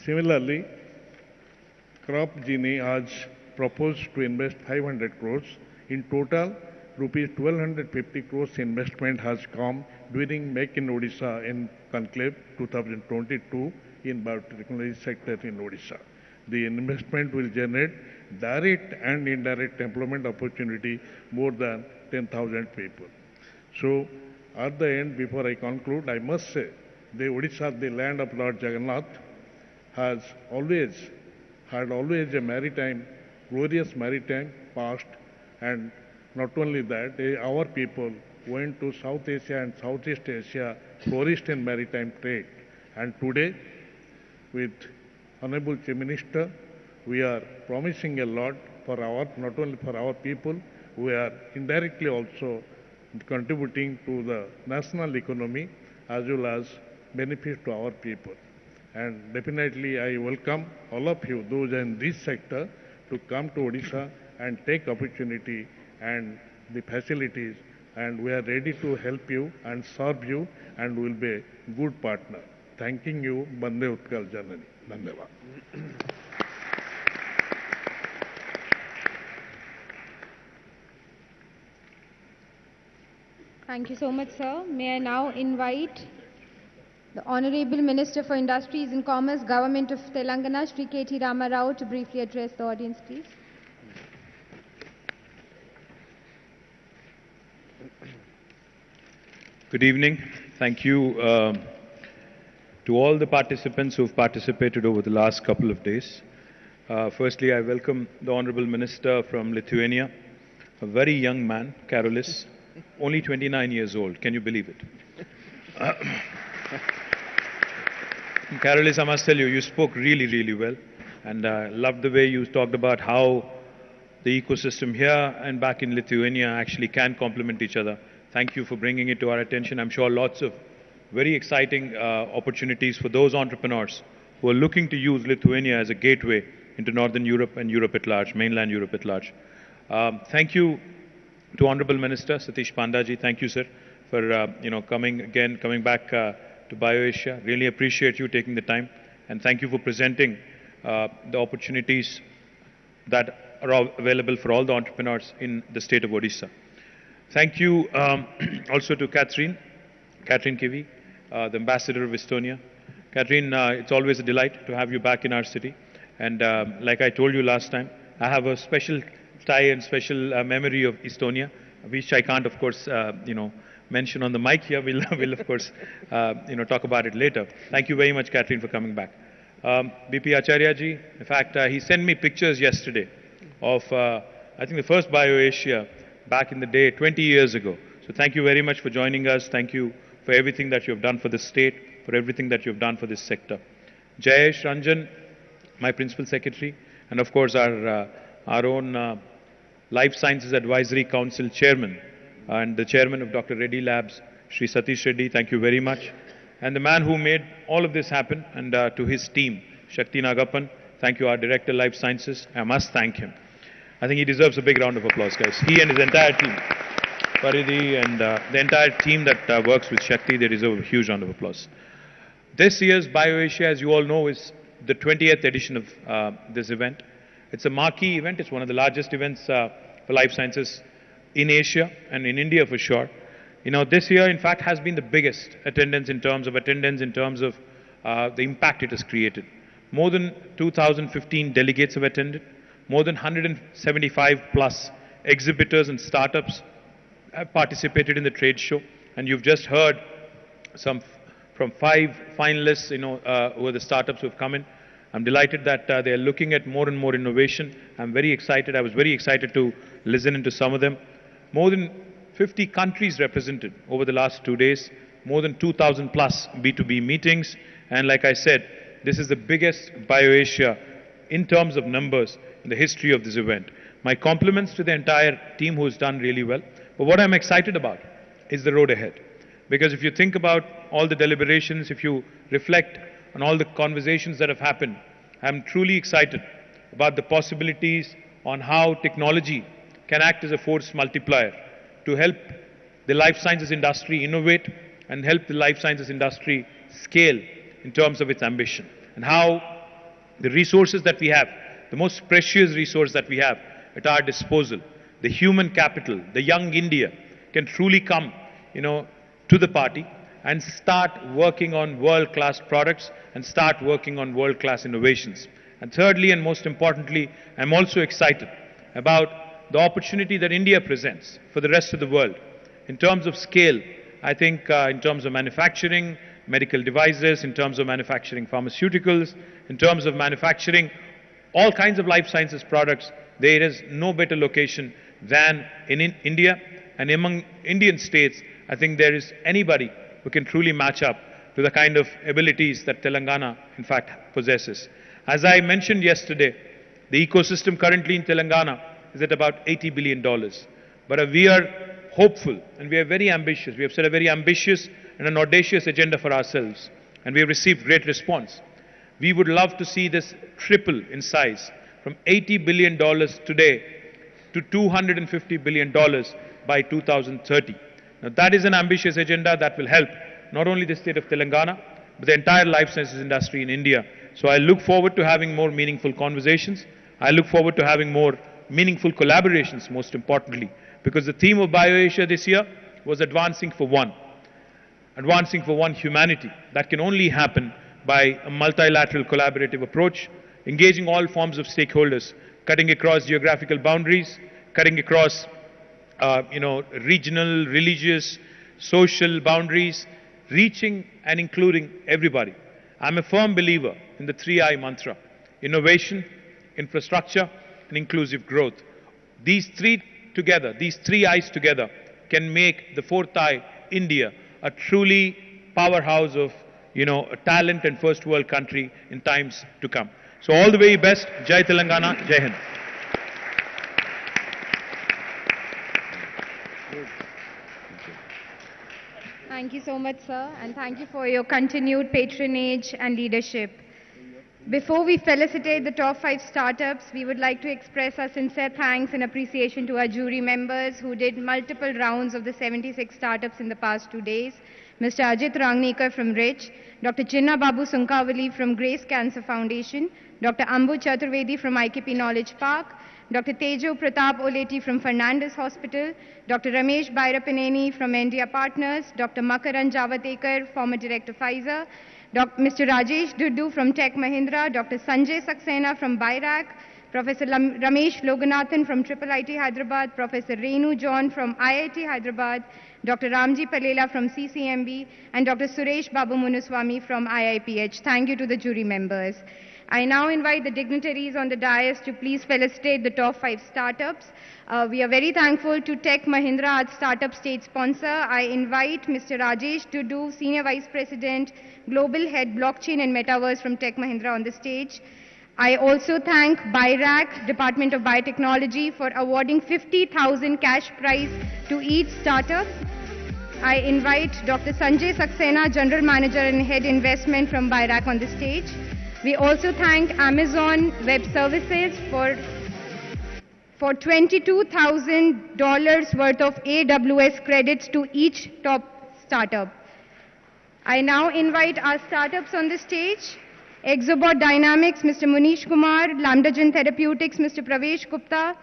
Similarly, Crop Genie has proposed to invest 500 crores. In total, rupees 1250 crores investment has come during Make in Odisha in Conclave 2022 in biotechnology sector in Odisha. The investment will generate direct and indirect employment opportunity more than 10,000 people. So, at the end, before I conclude, I must say, the Odisha, the land of Lord Jagannath, has always had always a maritime, glorious maritime past, and not only that, our people went to South Asia and Southeast Asia, flourished in maritime trade. And today, with Honorable Chief Minister, we are promising a lot for our, not only for our people, we are indirectly also contributing to the national economy as well as benefits to our people. And definitely I welcome all of you, those in this sector, to come to Odisha and take opportunity and the facilities, and we are ready to help you and serve you and will be a good partner. Thanking you, Bande Utkal Janani. Dhanyavad. Thank you so much, sir. May I now invite the Honorable Minister for Industries and Commerce, Government of Telangana, Shri KT Rama Rao, to briefly address the audience, please. Good evening. Thank you to all the participants who have participated over the last couple of days. Firstly, I welcome the Honorable Minister from Lithuania, a very young man, Karolis, only 29 years old. Can you believe it? Karolis, I must tell you, you spoke really, really well, and I loved the way you talked about how the ecosystem here and back in Lithuania actually can complement each other. Thank you for bringing it to our attention. I'm sure lots of very exciting opportunities for those entrepreneurs who are looking to use Lithuania as a gateway into Northern Europe and Europe at large, mainland Europe at large. Thank you to Honorable Minister Satish Pandaji. Thank you, sir, for coming back to BioAsia. Really appreciate you taking the time, and thank you for presenting the opportunities that are available for all the entrepreneurs in the state of Odisha. Thank you also to Catherine Kivi, the Ambassador of Estonia. Catherine, it's always a delight to have you back in our city. And like I told you last time, I have a special tie and special memory of Estonia, which I can't, of course, mention on the mic here. We'll of course, talk about it later. Thank you very much, Catherine, for coming back. BP Acharya ji, in fact, he sent me pictures yesterday of, I think, the first BioAsia back in the day, 20 years ago. So thank you very much for joining us. Thank you for everything that you have done for the state, for everything that you have done for this sector. Jayesh Ranjan, my Principal Secretary, and of course our own Life Sciences Advisory Council Chairman and the Chairman of Dr. Reddy Labs, Shri Satish Reddy, thank you very much. And the man who made all of this happen, and to his team, Shakti Nagappan, thank you, our Director Life Sciences. I must thank him. I think he deserves a big round of applause, guys. He and his entire team, Paridhi and the entire team that works with Shakti, they deserve a huge round of applause. This year's BioAsia, as you all know, is the 20th edition of this event. It's a marquee event. It's one of the largest events for life sciences in Asia and in India for sure. This year, in fact, has been the biggest attendance in terms of the impact it has created. More than 2,015 delegates have attended. More than 175 plus exhibitors and startups have participated in the trade show. And you've just heard some from 5 finalists, who are the startups who have come in. I'm delighted that they are looking at more and more innovation. I'm very excited. I was very excited to listen into some of them. More than 50 countries represented over the last 2 days. More than 2,000 plus B2B meetings. And like I said, this is the biggest BioAsia in terms of numbers in the history of this event. My compliments to the entire team who has done really well. But what I'm excited about is the road ahead. Because if you think about all the deliberations, if you reflect on all the conversations that have happened, I'm truly excited about the possibilities on how technology can act as a force multiplier to help the life sciences industry innovate and help the life sciences industry scale in terms of its ambition. And how the resources that we have, the most precious resource that we have at our disposal, the human capital, the young India, can truly come, to the party and start working on world-class products and start working on world-class innovations. And thirdly, and most importantly, I'm also excited about the opportunity that India presents for the rest of the world. In terms of scale, I think in terms of manufacturing, medical devices, in terms of manufacturing pharmaceuticals, in terms of manufacturing all kinds of life sciences products, there is no better location than in India. And among Indian states, I think there is anybody who can truly match up to the kind of abilities that Telangana, in fact, possesses. As I mentioned yesterday, the ecosystem currently in Telangana is at about $80 billion. But we are hopeful and we are very ambitious. We have set a very ambitious and an audacious agenda for ourselves, and we have received great response. We would love to see this triple in size from $80 billion today to $250 billion by 2030. Now that is an ambitious agenda that will help not only the state of Telangana, but the entire life sciences industry in India. So I look forward to having more meaningful conversations. I look forward to having more meaningful collaborations, most importantly, because the theme of BioAsia this year was advancing for one humanity. That can only happen by a multilateral collaborative approach, engaging all forms of stakeholders, cutting across geographical boundaries, cutting across regional, religious, social boundaries, reaching and including everybody. I'm a firm believer in the 3I mantra: innovation, infrastructure, and inclusive growth. These three I's together can make the fourth I, India, a truly powerhouse of a talent and first world country in times to come. So all the very best. Jai Telangana, Jai Hind. Thank you so much, sir, and thank you for your continued patronage and leadership. Before we felicitate the top 5 startups, we would like to express our sincere thanks and appreciation to our jury members who did multiple rounds of the 76 startups in the past 2 days. Mr. Ajit Rangnikar from RICH, Dr. Chinna Babu Sunkavali from Grace Cancer Foundation, Dr. Ambu Chaturvedi from IKP Knowledge Park, Dr. Tejo Pratap Oleti from Fernandez Hospital, Dr. Ramesh Bhairapaneni from India Partners, Dr. Makaran Javatekar, former Director Pfizer, Mr. Rajesh Duddu from Tech Mahindra, Dr. Sanjay Saxena from BIRAC, Professor Ramesh Loganathan from IIIT Hyderabad, Professor Renu John from IIT Hyderabad, Dr. Ramji Palela from CCMB, and Dr. Suresh Babu Munuswamy from IIPH. Thank you to the jury members. I now invite the dignitaries on the dais to please felicitate the top 5 startups. We are very thankful to Tech Mahindra, our startup state sponsor. I invite Mr. Rajesh Duddu, Senior Vice President, Global Head Blockchain and Metaverse from Tech Mahindra on the stage. I also thank BIRAC, Department of Biotechnology, for awarding 50,000 cash prize to each startup. I invite Dr. Sanjay Saxena, General Manager and Head Investment from BIRAC on the stage. We also thank Amazon Web Services for $22,000 worth of AWS credits to each top startup. I now invite our startups on the stage. Exobot Dynamics, Mr. Munish Kumar, Lambdagen Therapeutics, Mr. Pravesh Gupta,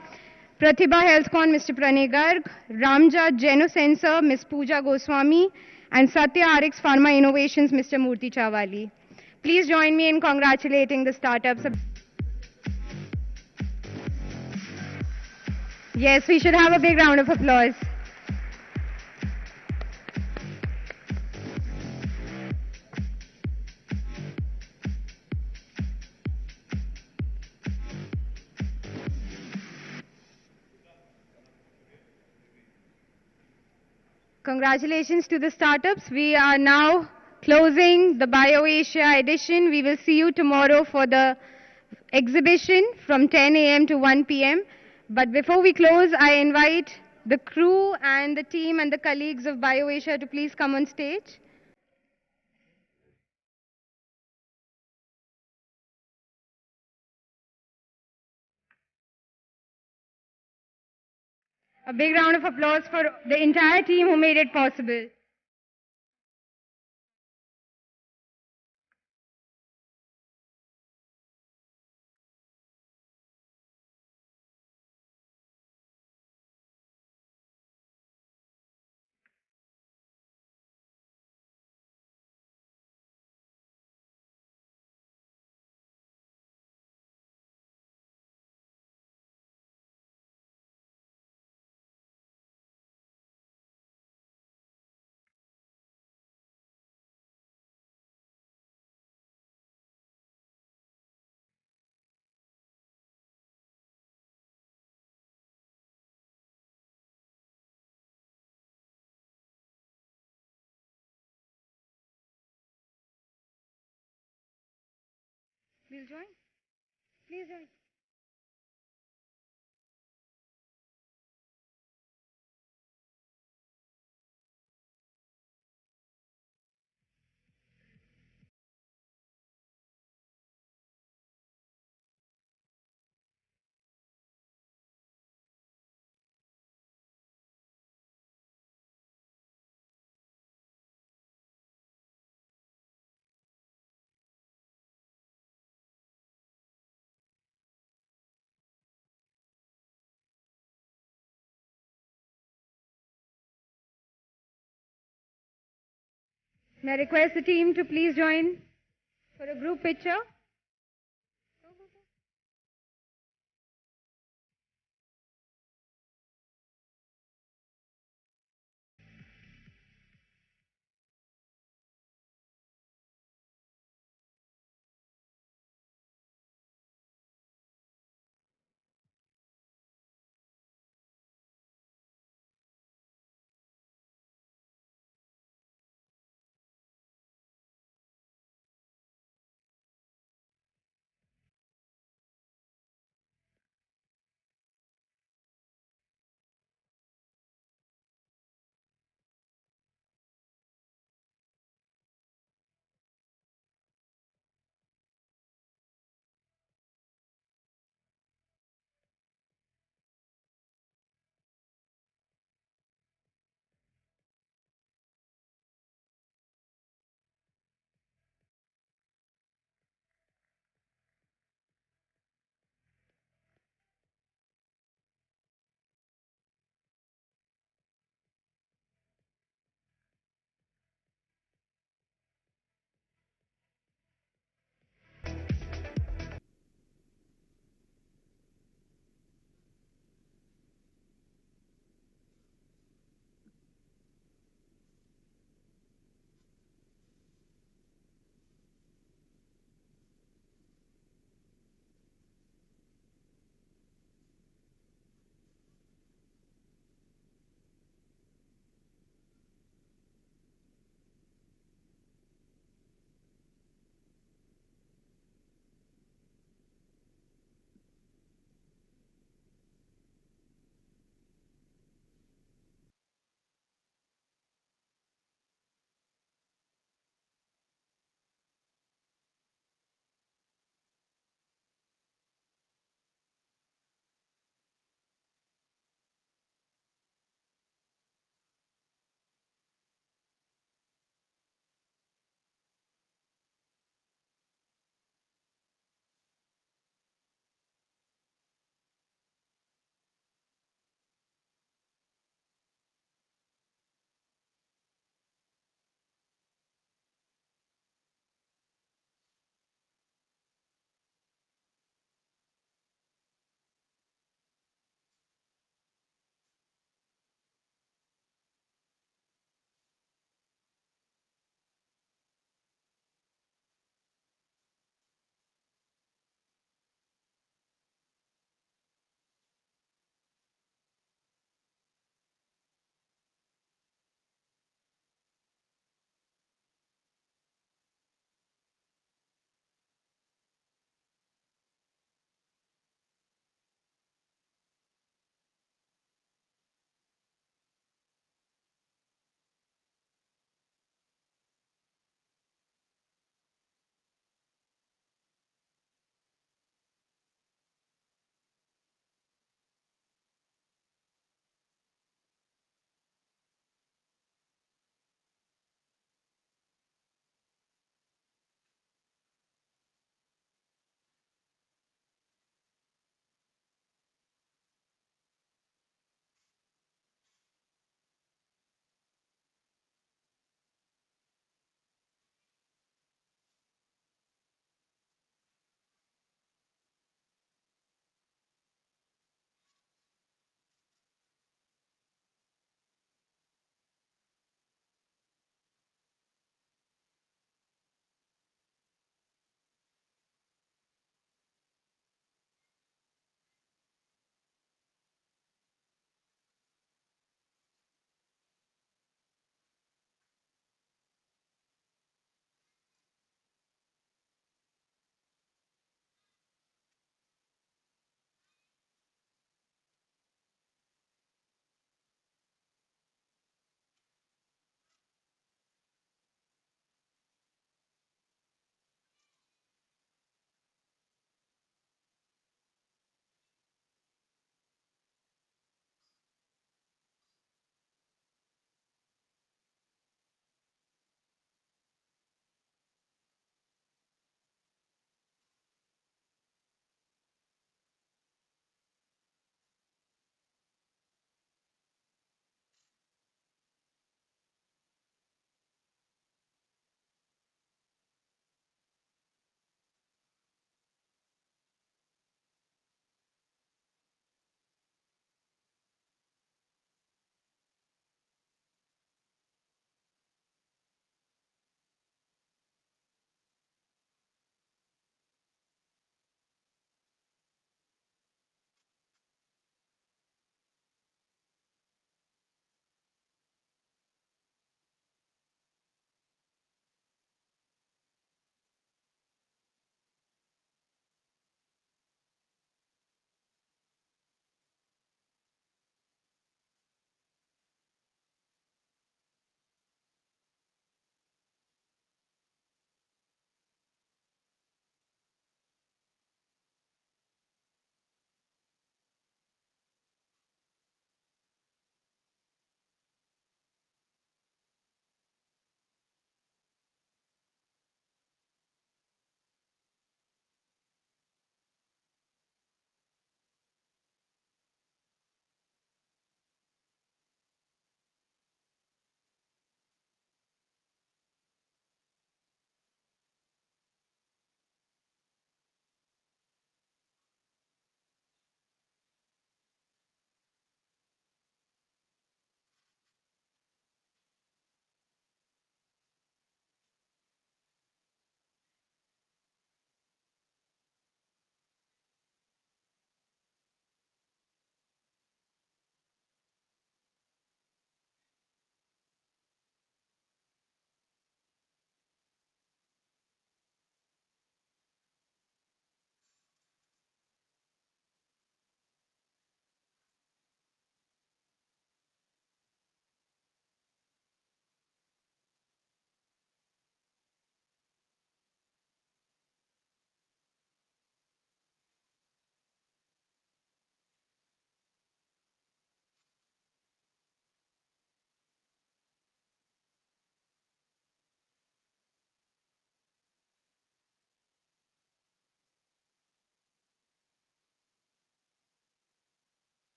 Pratibha HealthCon, Mr. Pranay Garg, Ramja Genosensor, Ms. Pooja Goswami, and Satya RX Pharma Innovations, Mr. Murthy Chawali. Please join me in congratulating the startups. Yes, we should have a big round of applause. Congratulations to the startups. We are now closing the BioAsia edition. We will see you tomorrow for the exhibition from 10 a.m. to 1 p.m. But before we close, I invite the crew and the team and the colleagues of BioAsia to please come on stage. A big round of applause for the entire team who made it possible. We'll join. Please join. May I request the team to please join for a group picture?